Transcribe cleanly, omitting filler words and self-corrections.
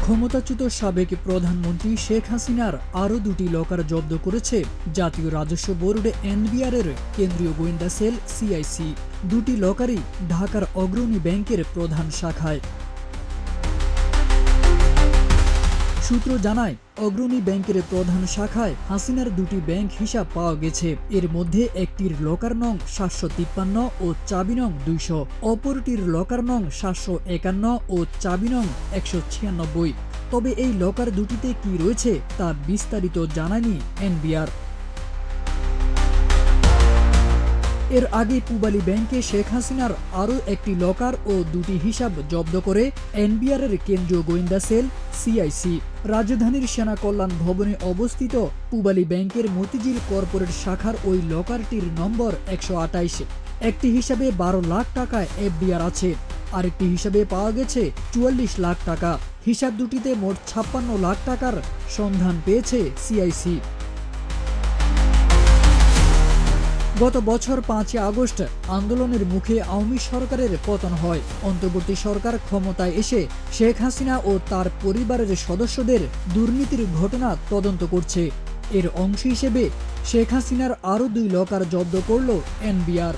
ক্ষমতাচ্যুত সাবেক প্রধানমন্ত্রী শেখ হাসিনার আরও দুটি লকার জব্দ করেছে জাতীয় রাজস্ব বোর্ড এনবিআরের কেন্দ্রীয় গোয়েন্দা সেল সিআইসি। দুটি লকারই ঢাকার অগ্রণী ব্যাংকের প্রধান শাখায়। সূত্র জানায়, অগ্রণী ব্যাংকের প্রধান শাখায় হাসিনার দুটি ব্যাংক হিসাব পাওয়া গেছে। এর মধ্যে একটির লকার নং ৭৫৩ ও চাবি নং ২০০, অপরটির লকার নং ৭৫১ ও চাবি নং ১৯৬। তবে এই লকার দুটিতে কি রয়েছে তা বিস্তারিত জানায়নি এনবিআর। এর আগে পূবালী ব্যাংকে শেখ হাসিনার আরও একটি লকার ও দুটি হিসাব জব্দ করে এনবিআরের কেন্দ্রীয় গোয়েন্দা সেল সিআইসি। রাজধানীর সেনা কল্যাণ ভবনে অবস্থিত পূবালী ব্যাংকের মতিঝিল কর্পোরেট শাখার ওই লকারটির নম্বর ১২৮। একটি হিসাবে ১২ লাখ টাকা এফডিআর আছে, আরেকটি হিসাবে পাওয়া গেছে ৪৪ লাখ টাকা। হিসাব দুটিতে মোট ৫৬ লাখ টাকার সন্ধান পেয়েছে সিআইসি। গত বছর ৫ই আগস্ট আন্দোলনের মুখে আওয়ামী সরকারের পতন হয়। অন্তর্বর্তী সরকার ক্ষমতায় এসে শেখ হাসিনা ও তার পরিবারের সদস্যদের দুর্নীতির ঘটনা তদন্ত করছে। এর অংশ হিসেবে শেখ হাসিনার আরও দুই লকার জব্দ করল এনবিআর।